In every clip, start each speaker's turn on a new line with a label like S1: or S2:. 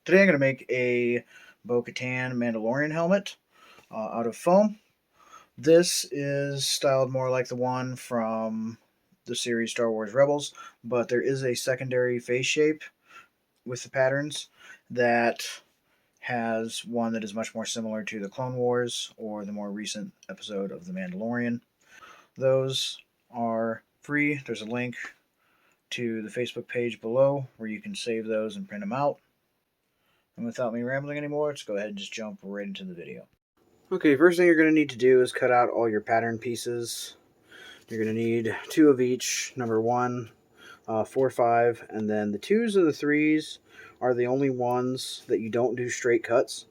S1: Today I'm going to make a Bo Katan Mandalorian helmet out of foam. This is styled more like the one from the series Star Wars Rebels, but there is a secondary face shape with the patterns that has one that is much more similar to the Clone Wars or the more recent episode of The Mandalorian. Those are free. There's a link to the Facebook page below where you can save those and print them out. And without me rambling anymore, let's go ahead and just jump right into the video. Okay, first thing you're going to need to do is cut out all your pattern pieces. You're going to need 2 of each, number 1, 4, 5, and then the 2s and the 3s are the only ones that you don't do straight cuts.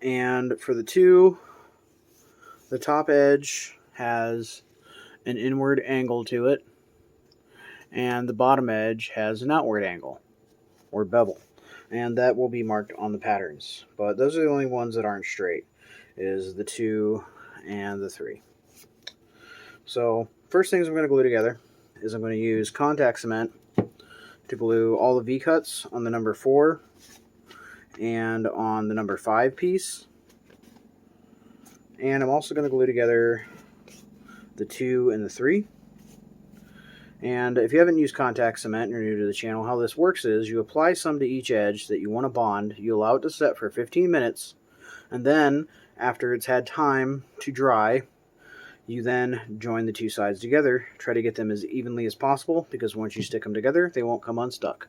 S1: And for the 2, the top edge has an inward angle to it, and the bottom edge has an outward angle, or bevel. And that will be marked on the patterns. But those are the only ones that aren't straight, is the 2 and the 3. So first things I'm going to glue together is I'm going to use contact cement to glue all the V-cuts on the number 4 and on the number 5 piece. And I'm also going to glue together the 2 and the 3. And if you haven't used contact cement and you're new to the channel, how this works is you apply some to each edge that you want to bond, you allow it to set for 15 minutes, and then after it's had time to dry, you then join the 2 sides together. Try to get them as evenly as possible, because once you stick them together, they won't come unstuck.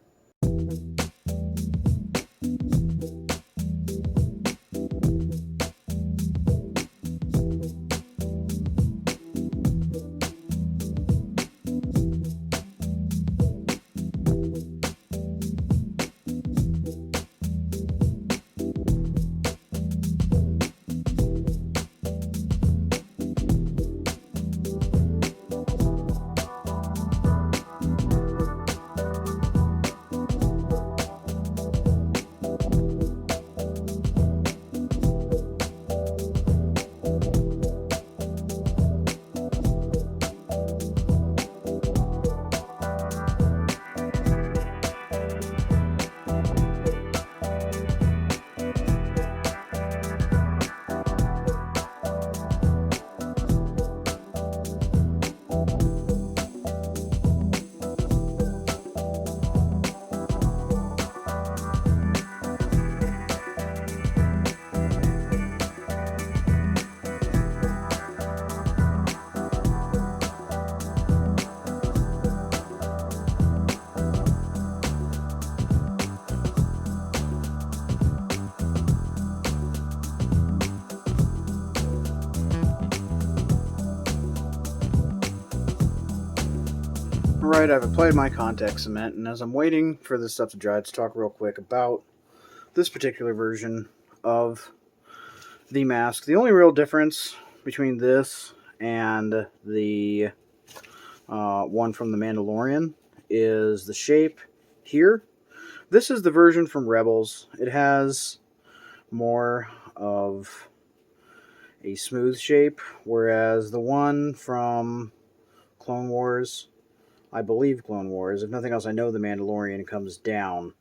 S1: Alright, I've applied my contact cement, and as I'm waiting for this stuff to dry, let's talk real quick about this particular version of the mask. The only real difference between this and the one from the Mandalorian is the shape here. This is the version from Rebels. It has more of a smooth shape, whereas the one from Clone Wars, I believe Clone Wars, if nothing else, I know the Mandalorian comes down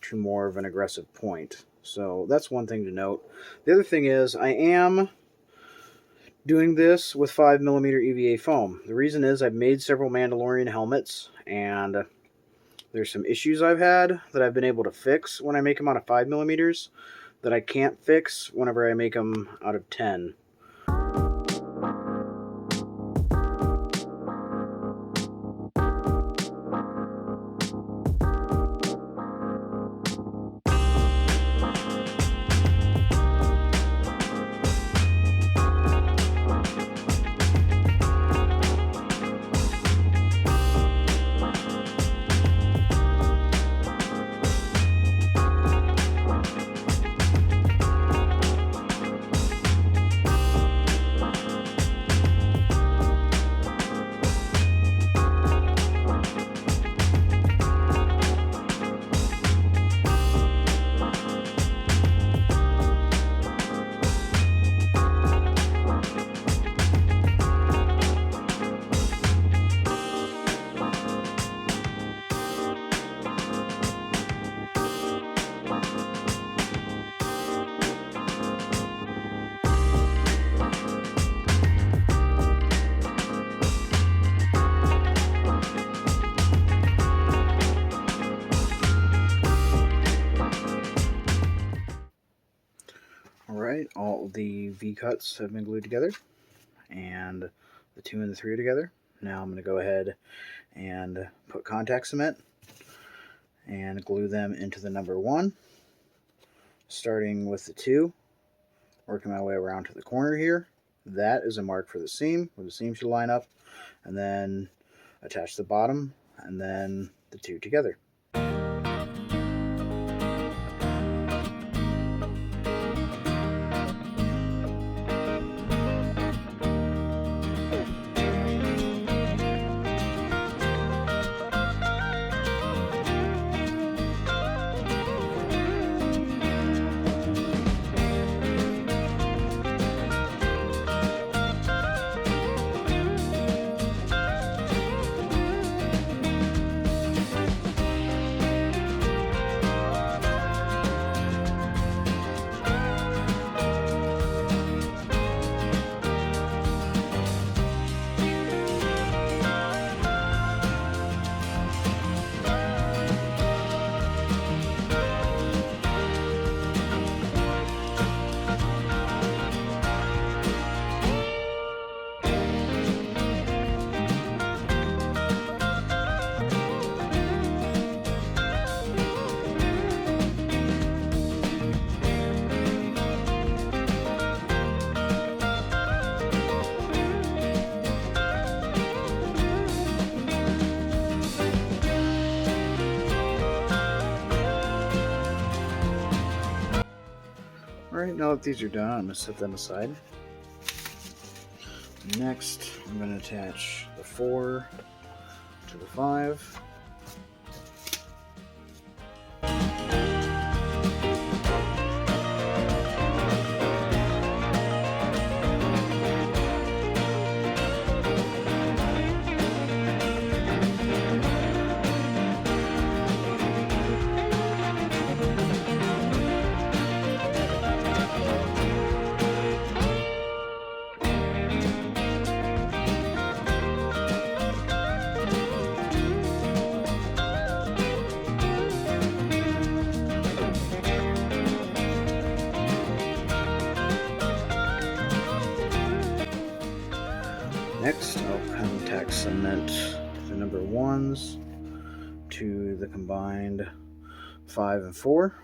S1: to more of an aggressive point. So that's one thing to note. The other thing is I am doing this with 5mm EVA foam. The reason is I've made several Mandalorian helmets, and there's some issues I've had that I've been able to fix when I make them out of 5mm that I can't fix whenever I make them out of 10. Alright, all the V-cuts have been glued together, and the 2 and the 3 are together. Now I'm going to go ahead and put contact cement and glue them into the number 1, starting with the 2, working my way around to the corner here. That is a mark for the seam, where the seam should line up, and then attach the bottom, and then the 2 together. Alright, now that these are done, I'm going to set them aside. Next, I'm going to attach the 4 to the 5. Next, I'll contact cement the number 1s to the combined 5 and 4.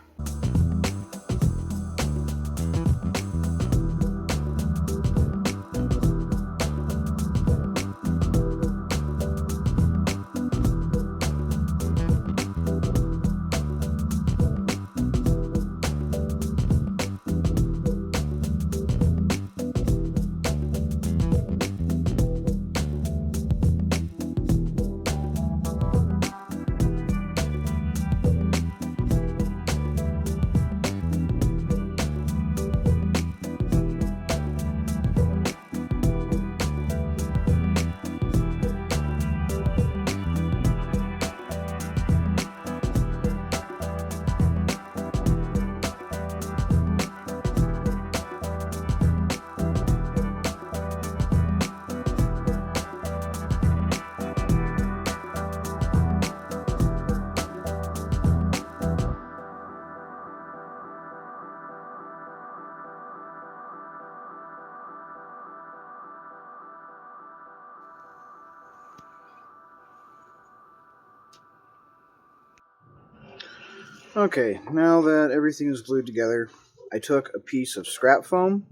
S1: Okay, now that everything is glued together, I took a piece of scrap foam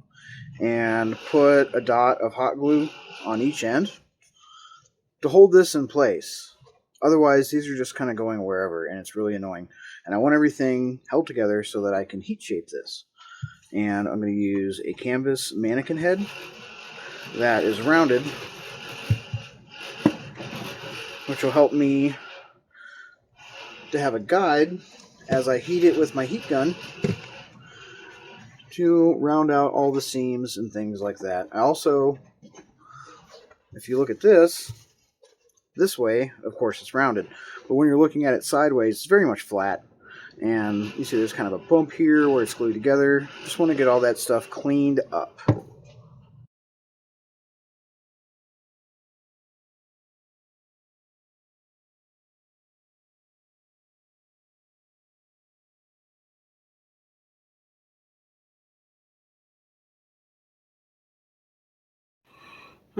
S1: and put a dot of hot glue on each end to hold this in place. Otherwise, these are just kind of going wherever, and it's really annoying. And I want everything held together so that I can heat shape this. And I'm going to use a canvas mannequin head that is rounded, which will help me to have a guide as I heat it with my heat gun to round out all the seams and things like that. I also, if you look at this way, of course it's rounded, but when you're looking at it sideways, it's very much flat. And you see there's kind of a bump here where it's glued together. Just want to get all that stuff cleaned up.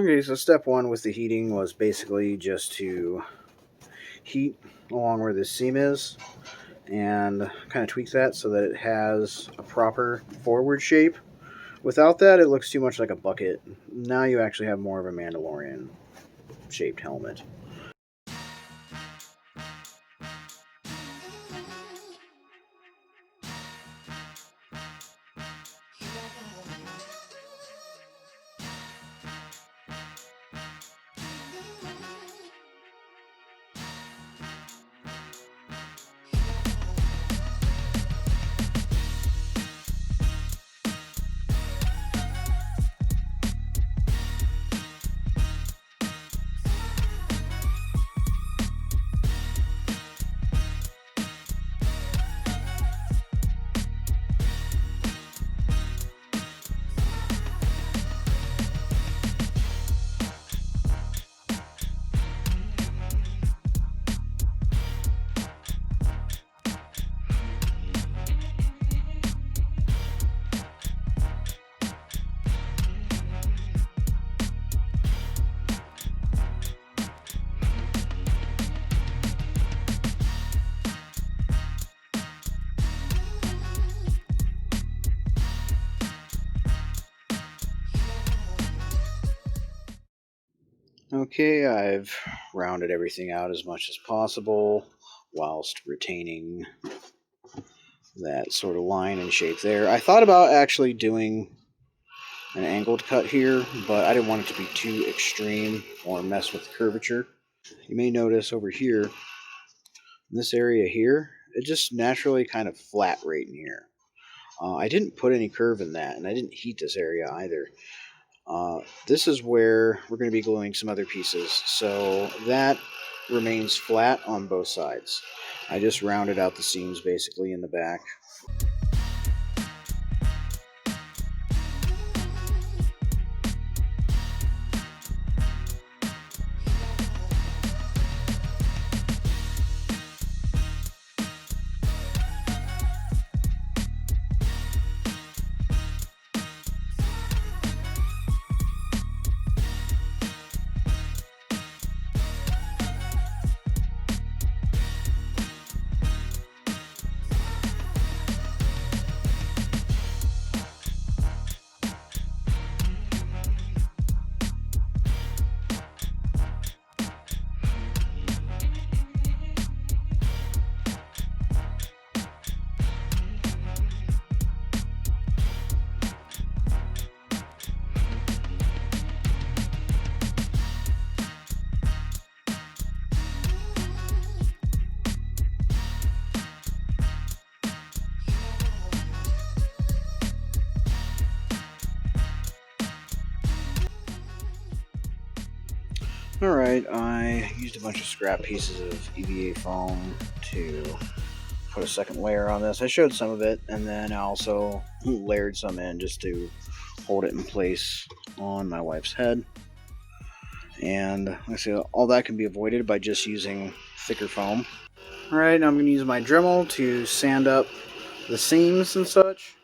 S1: Okay, so step one with the heating was basically just to heat along where this seam is and kind of tweak that so that it has a proper forward shape. Without that, it looks too much like a bucket. Now you actually have more of a Mandalorian shaped helmet. Okay, I've rounded everything out as much as possible whilst retaining that sort of line and shape there. I thought about actually doing an angled cut here, but I didn't want it to be too extreme or mess with the curvature. You may notice over here, in this area here, it just naturally kind of flat right in here. I didn't put any curve in that, and I didn't heat this area either. This is where we're going to be gluing some other pieces, so that remains flat on both sides. I just rounded out the seams basically in the back. Alright, I used a bunch of scrap pieces of EVA foam to put a second layer on this. I showed some of it, and then I also layered some in just to hold it in place on my wife's head. And like I say, all that can be avoided by just using thicker foam. Alright, now I'm going to use my Dremel to sand up the seams and such.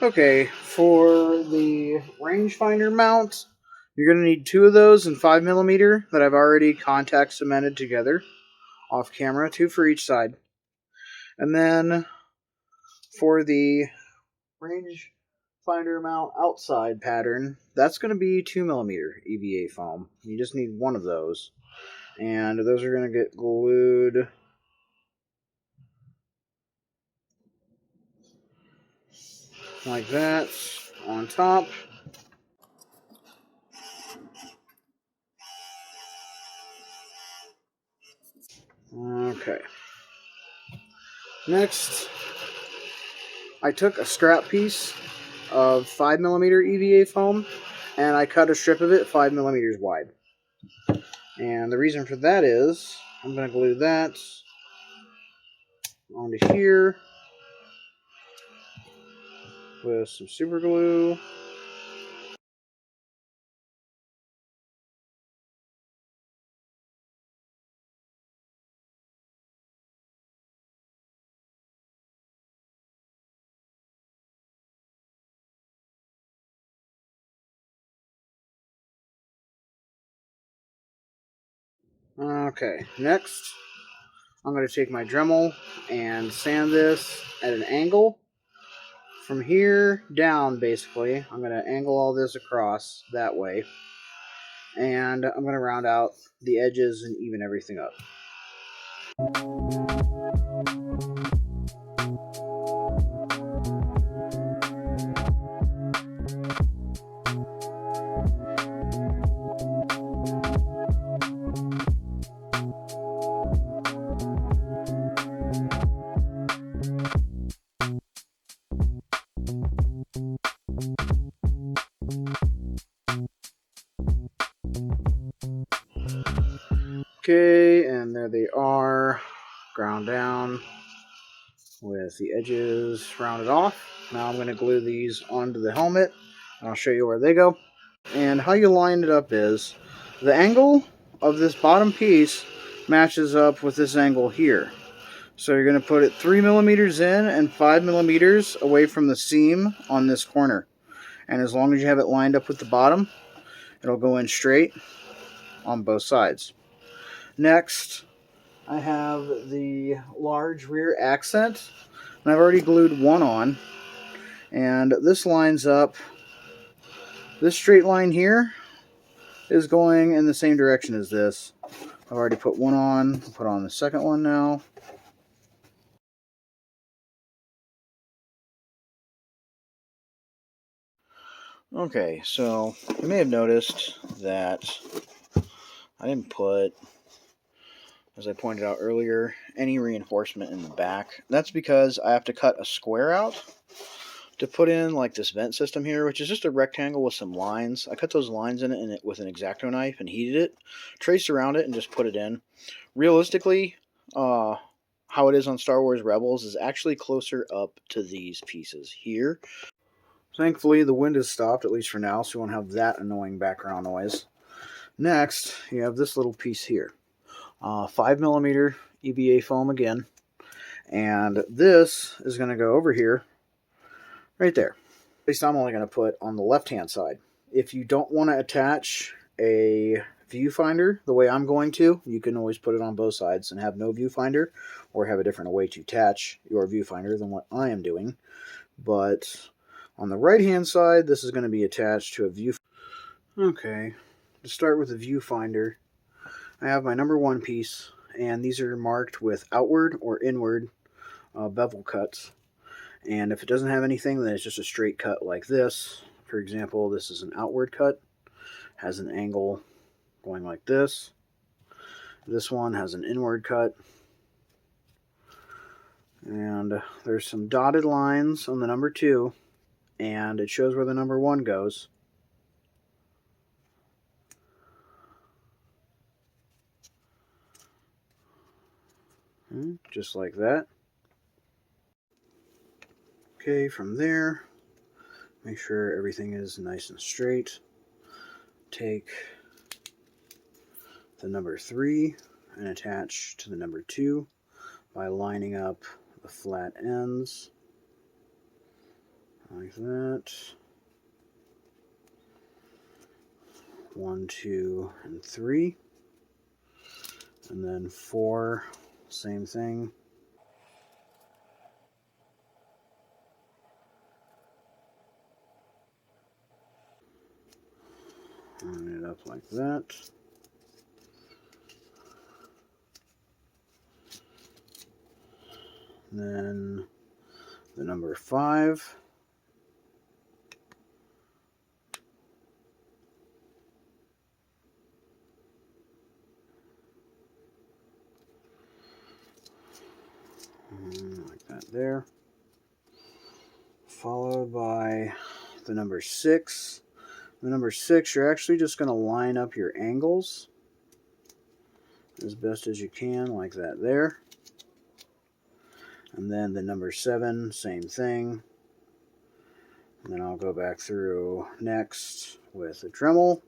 S1: Okay, for the rangefinder mount, you're going to need 2 of those in 5mm that I've already contact cemented together off camera, 2 for each side. And then for the rangefinder mount outside pattern, that's going to be 2mm EVA foam. You just need 1 of those. And those are going to get glued like that on top. Okay. Next, I took a scrap piece of 5mm EVA foam and I cut a strip of it 5mm wide. And the reason for that is I'm going to glue that onto here with some super glue. Okay, next I'm going to take my Dremel and sand this at an angle. From here down, basically, I'm going to angle all this across that way. And I'm going to round out the edges and even everything up. Okay, and there they are, ground down with the edges rounded off. Now I'm going to glue these onto the helmet, and I'll show you where they go. And how you line it up is, the angle of this bottom piece matches up with this angle here. So you're going to put it 3mm in and 5mm away from the seam on this corner. And as long as you have it lined up with the bottom, it'll go in straight on both sides. Next, I have the large rear accent, and I've already glued 1 on. And this lines up, this straight line here is going in the same direction as this. I've already put 1 on, I'll put on the second one now. Okay, so you may have noticed that I didn't put, as I pointed out earlier, any reinforcement in the back. That's because I have to cut a square out to put in like this vent system here, which is just a rectangle with some lines. I cut those lines in it with an xacto knife and heated it, traced around it, and just put it in. Realistically, how it is on Star Wars Rebels is actually closer up to these pieces here. Thankfully, the wind has stopped, at least for now, so you won't have that annoying background noise. Next, you have this little piece here. 5mm EVA foam again. And this is going to go over here, right there. At least I'm only going to put on the left-hand side. If you don't want to attach a viewfinder the way I'm going to, you can always put it on both sides and have no viewfinder, or have a different way to attach your viewfinder than what I am doing. But on the right-hand side, this is going to be attached to a viewfinder. Okay, to start with the viewfinder, I have my number 1 piece, and these are marked with outward or inward bevel cuts. And if it doesn't have anything, then it's just a straight cut like this. For example, this is an outward cut, has an angle going like this. This one has an inward cut. And there's some dotted lines on the number 2, and it shows where the number 1 goes. Just like that. Okay, from there, make sure everything is nice and straight. Take the number 3 and attach to the number 2 by lining up the flat ends like that. 1, 2, and 3. And then 4, same thing. Line it up like that. And then the number 5. Like that there. Followed by the number 6. The number 6, you're actually just going to line up your angles as best as you can, like that there. And then the number 7, same thing. And then I'll go back through next with a Dremel,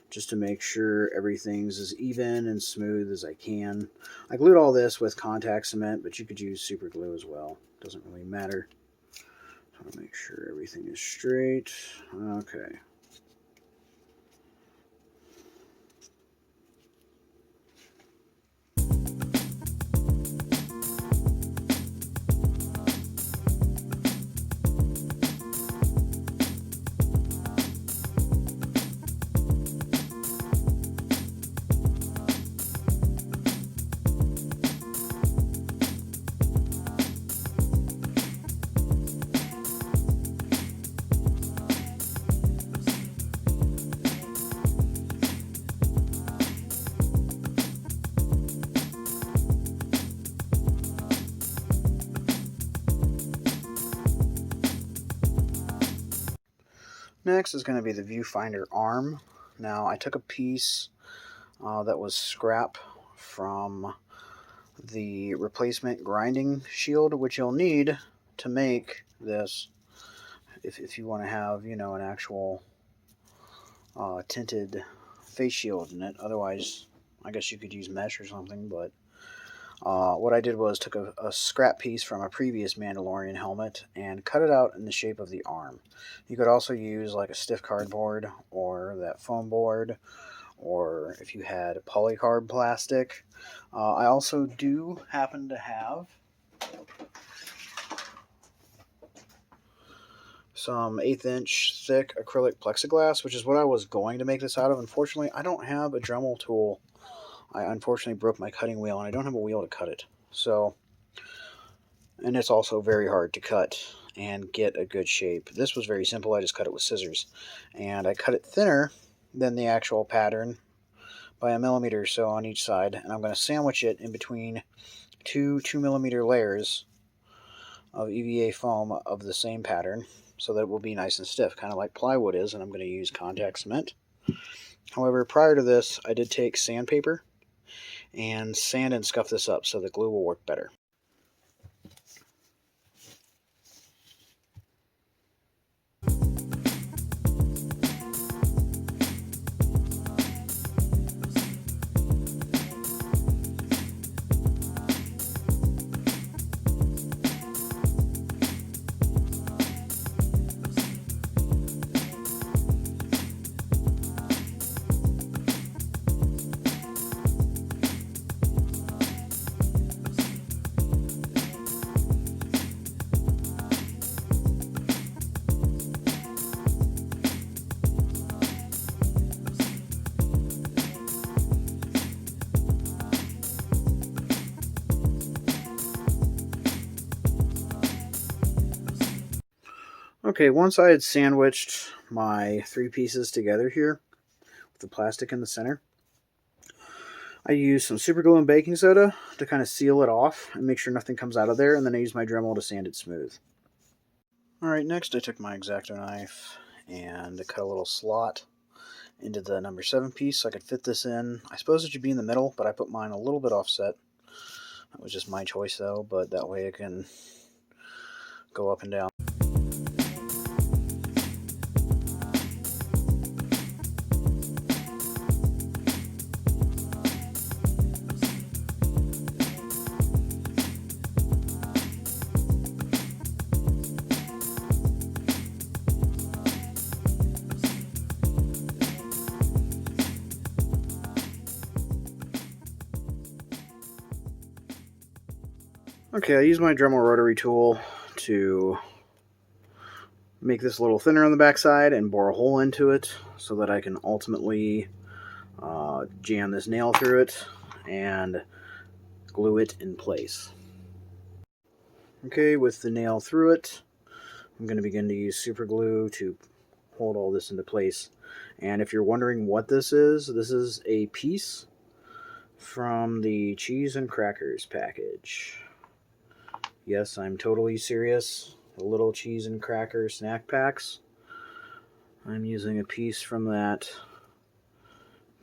S1: just to make sure everything's as even and smooth as I can. I glued all this with contact cement, but you could use super glue as well. Doesn't really matter. So I'll make sure everything is straight. Okay. Next is going to be the viewfinder arm. Now I took a piece that was scrap from the replacement grinding shield, which you'll need to make this if you want to have, you know, an actual tinted face shield in it. Otherwise, I guess you could use mesh or something, but what I did was took a scrap piece from a previous Mandalorian helmet and cut it out in the shape of the arm. You could also use like a stiff cardboard or that foam board, or if you had polycarb plastic. I also do happen to have some 1/8 inch thick acrylic plexiglass, which is what I was going to make this out of. Unfortunately, I don't have a Dremel tool. I unfortunately broke my cutting wheel, and I don't have a wheel to cut it. So, and it's also very hard to cut and get a good shape. This was very simple. I just cut it with scissors. And I cut it thinner than the actual pattern by 1 millimeter or so on each side. And I'm going to sandwich it in between two 2mm layers of EVA foam of the same pattern, so that it will be nice and stiff, kind of like plywood is. And I'm going to use contact cement. However, prior to this, I did take sandpaper and sand and scuff this up so the glue will work better. Okay, once I had sandwiched my 3 pieces together here with the plastic in the center, I used some super glue and baking soda to kind of seal it off and make sure nothing comes out of there, and then I used my Dremel to sand it smooth. Alright, next I took my X-Acto knife and cut a little slot into the number 7 piece so I could fit this in. I suppose it should be in the middle, but I put mine a little bit offset. That was just my choice though, but that way it can go up and down. Okay, I use my Dremel Rotary tool to make this a little thinner on the backside and bore a hole into it so that I can ultimately jam this nail through it and glue it in place. Okay, with the nail through it, I'm going to begin to use super glue to hold all this into place. And if you're wondering what this is a piece from the cheese and crackers package. Yes, I'm totally serious. The little cheese and cracker snack packs. I'm using a piece from that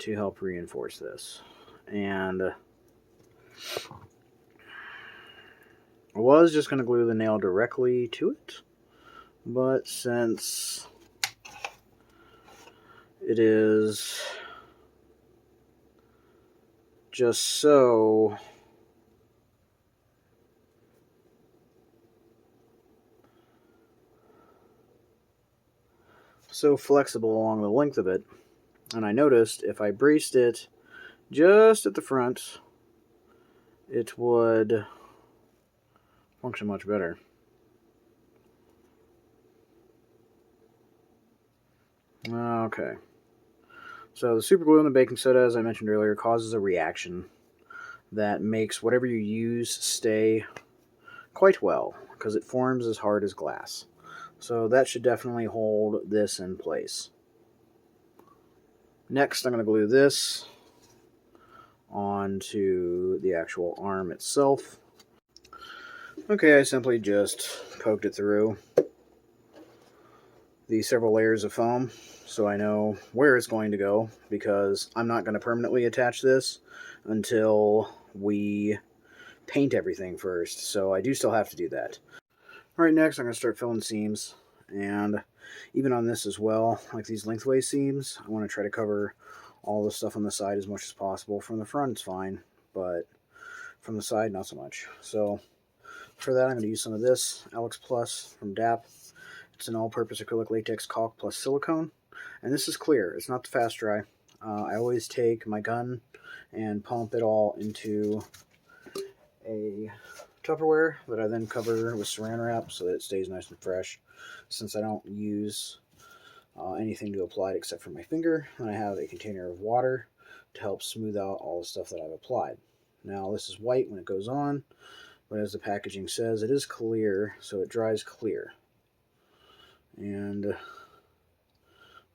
S1: to help reinforce this. And I was just going to glue the nail directly to it, but since it is just so flexible along the length of it, and I noticed if I braced it just at the front, it would function much better. Okay. So the super glue and the baking soda, as I mentioned earlier, causes a reaction that makes whatever you use stay quite well, because it forms as hard as glass. So that should definitely hold this in place. Next, I'm going to glue this onto the actual arm itself. Okay, I simply just poked it through the several layers of foam so I know where it's going to go, because I'm not going to permanently attach this until we paint everything first, so I do still have to do that. Alright, next I'm going to start filling seams, and even on this as well, like these lengthways seams, I want to try to cover all the stuff on the side as much as possible. From the front it's fine, but from the side not so much. So for that I'm going to use some of this Alex Plus from DAP. It's an all-purpose acrylic latex caulk plus silicone, and this is clear. It's not the fast dry. I always take my gun and pump it all into a Tupperware that I then cover with saran wrap so that it stays nice and fresh. Since I don't use anything to apply it except for my finger, and I have a container of water to help smooth out all the stuff that I've applied. Now this is white when it goes on, but as the packaging says, it is clear, so it dries clear. And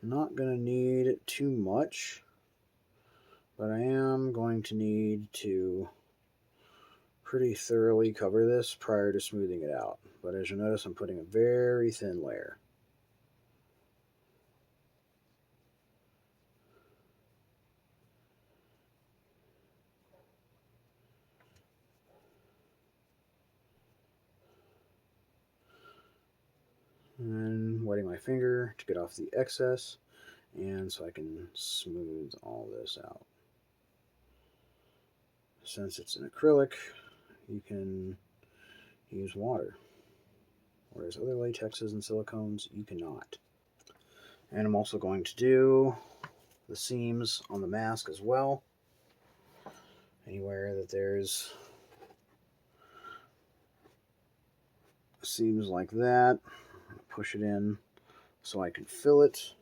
S1: I'm not going to need too much, but I am going to need to pretty thoroughly cover this prior to smoothing it out. But as you'll notice, I'm putting a very thin layer. And wetting my finger to get off the excess, and so I can smooth all this out. Since it's an acrylic, you can use water, whereas other latexes and silicones you cannot. And I'm also going to do the seams on the mask as well. Anywhere that there's seams like that, push it in so I can fill it.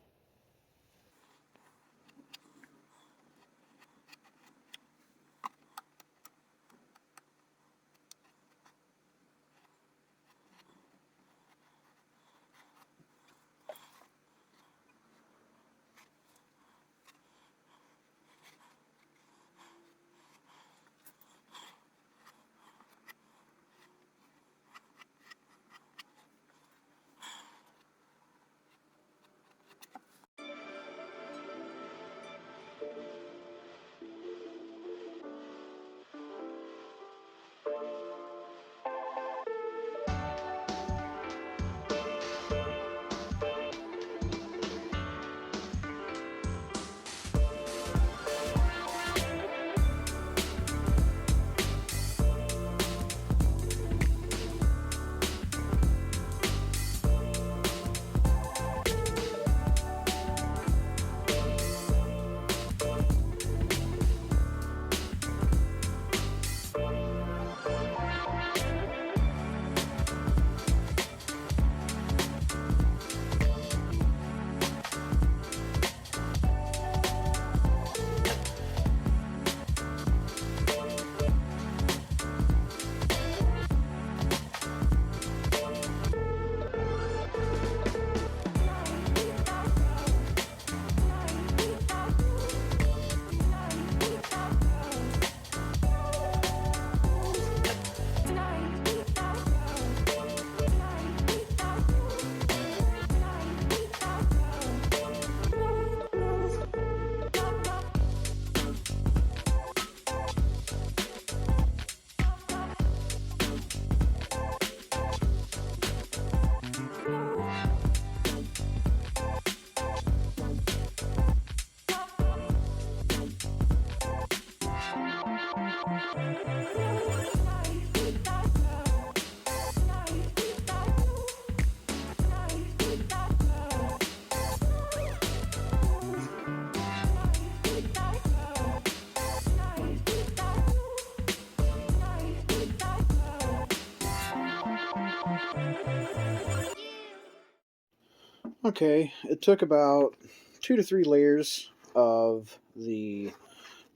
S1: Okay, it took about 2 to 3 layers of the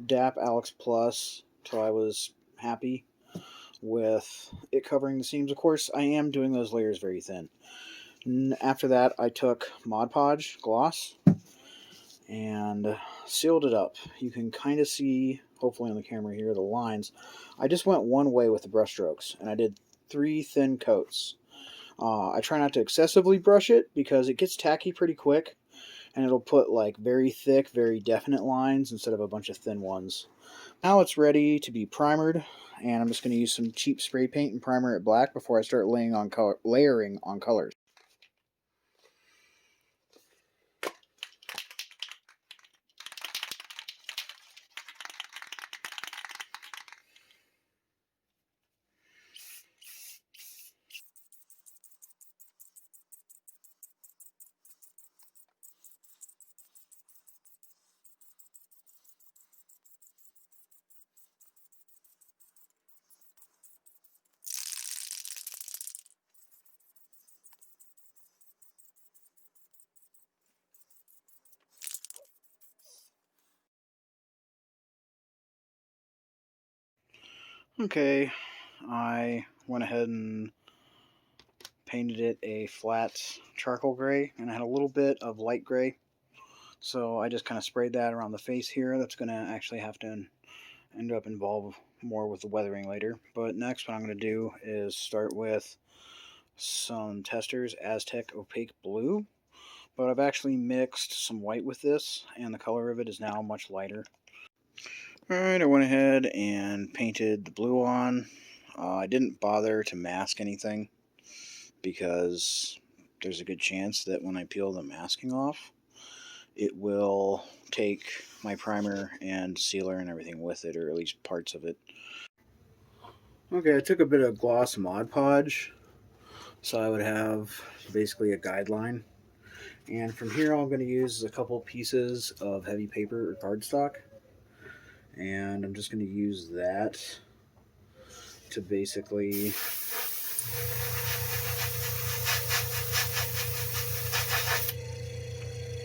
S1: DAP Alex Plus till I was happy with it covering the seams. Of course, I am doing those layers very thin. After that, I took Mod Podge gloss and sealed it up. You can kind of see, hopefully on the camera here, the lines. I just went one way with the brush strokes, and I did 3 thin coats. I try not to excessively brush it because it gets tacky pretty quick, and it'll put like very thick, very definite lines instead of a bunch of thin ones. Now it's ready to be primered, and I'm just going to use some cheap spray paint and primer it black before I start layering on colors. Okay, I went ahead and painted it a flat charcoal gray, and I had a little bit of light gray. So I just kind of sprayed that around the face here. That's going to actually have to end up involved more with the weathering later. But next what I'm going to do is start with some testors, Aztec Opaque Blue. But I've actually mixed some white with this, and the color of it is now much lighter. Alright, I went ahead and painted the blue on. I didn't bother to mask anything because there's a good chance that when I peel the masking off, it will take my primer and sealer and everything with it, or at least parts of it. Okay, I took a bit of gloss Mod Podge, so I would have basically a guideline. And from here all I'm going to use is a couple pieces of heavy paper or cardstock. And I'm just going to use that to basically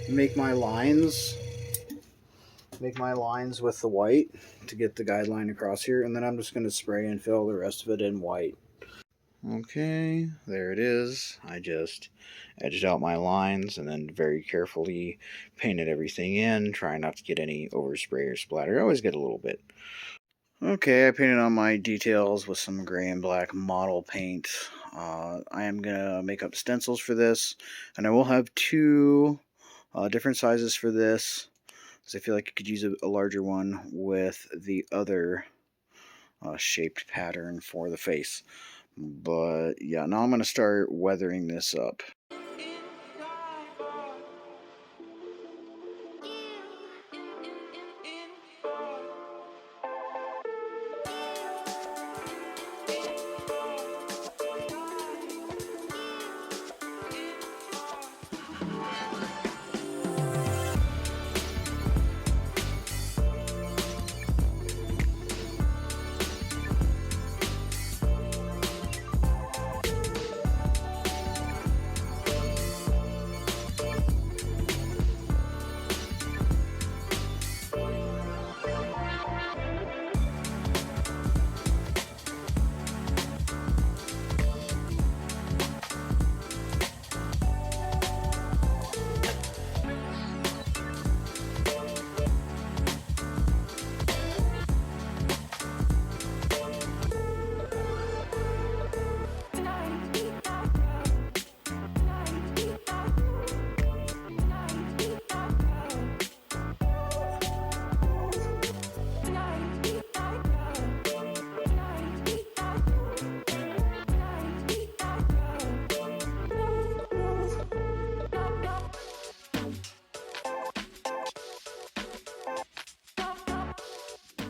S1: make my lines with the white to get the guideline across here, and then I'm just going to spray and fill the rest of it in white. Okay, there it is. I just edged out my lines and then very carefully painted everything in, trying not to get any overspray or splatter. I always get a little bit. Okay, I painted on my details with some gray and black model paint. I am going to make up stencils for this, and I will have 2 different sizes for this, because I feel like I could use a larger one with the other shaped pattern for the face. But yeah, now I'm going to start weathering this up.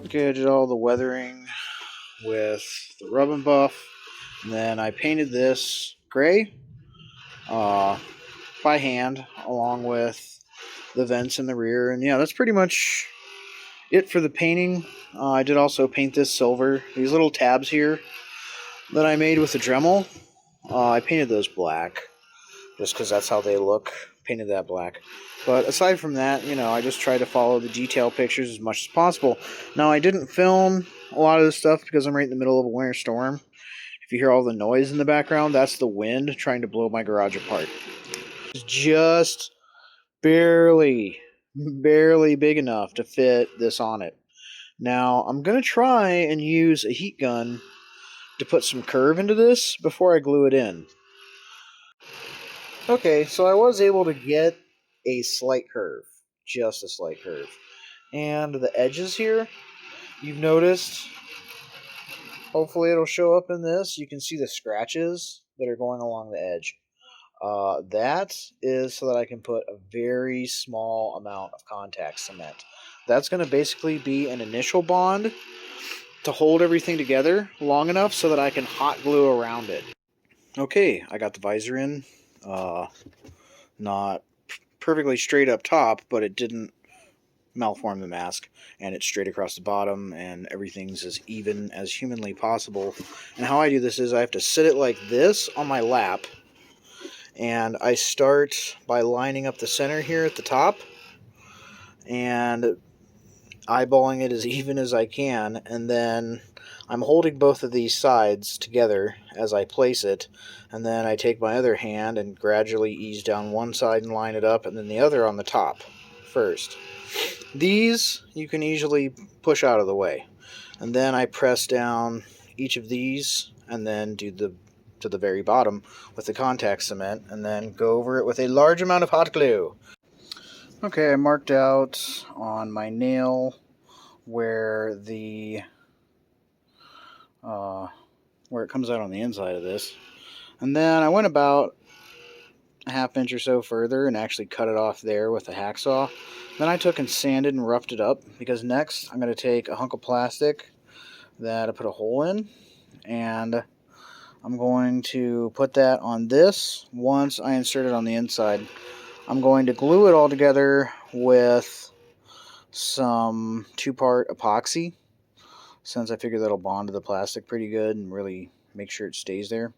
S1: Okay, I did all the weathering with the rub and buff, and then I painted this gray by hand along with the vents in the rear, and yeah, that's pretty much it for the painting. I did also paint this silver. These little tabs here that I made with the Dremel, I painted those black just because that's how they look painted that black. But aside from that, you know, I just try to follow the detail pictures as much as possible. Now, I didn't film a lot of this stuff because I'm right in the middle of a winter storm. If you hear all the noise in the background, that's the wind trying to blow my garage apart. It's just barely big enough to fit this on it. Now, I'm going to try and use a heat gun to put some curve into this before I glue it in. Okay, so I was able to get a slight curve, just a slight curve. And the edges here, you've noticed, hopefully it'll show up in this, you can see the scratches that are going along the edge. That is so that I can put a very small amount of contact cement. That's going to basically be an initial bond to hold everything together long enough so that I can hot glue around it. Okay, I got the visor in. Not perfectly straight up top, but it didn't malform the mask, and it's straight across the bottom, and everything's as even as humanly possible. And how I do this is I have to sit it like this on my lap, and I start by lining up the center here at the top and eyeballing it as even as I can, and then I'm holding both of these sides together as I place it, and then I take my other hand and gradually ease down one side and line it up, and then the other on the top first. These you can easily push out of the way, and then I press down each of these and then do to the very bottom with the contact cement, and then go over it with a large amount of hot glue. Okay, I marked out on my nail where the where it comes out on the inside of this, and then I went about a half inch or so further and actually cut it off there with a hacksaw. Then I took and sanded and roughed it up, because next I'm going to take a hunk of plastic that I put a hole in, and I'm going to put that on this. Once I insert it on the inside, I'm going to glue it all together with some 2-part epoxy, since I figure that'll bond to the plastic pretty good and really make sure it stays there.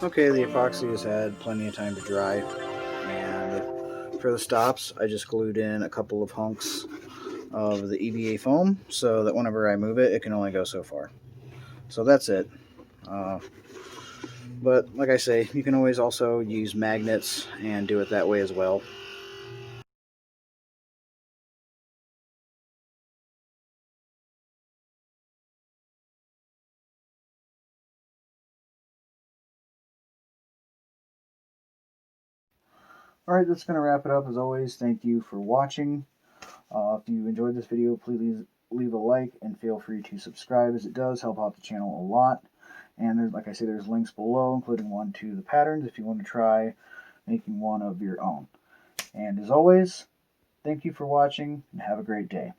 S1: Okay, the epoxy has had plenty of time to dry, and for the stops, I just glued in a couple of hunks of the EVA foam so that whenever I move it, it can only go so far. So that's it. But like I say, you can always also use magnets and do it that way as well. Alright, that's going to wrap it up. As always, thank you for watching. If you enjoyed this video, please leave a like and feel free to subscribe, as it does help out the channel a lot. And there's, like I say, there's links below, including one to the patterns if you want to try making one of your own. And as always, thank you for watching and have a great day.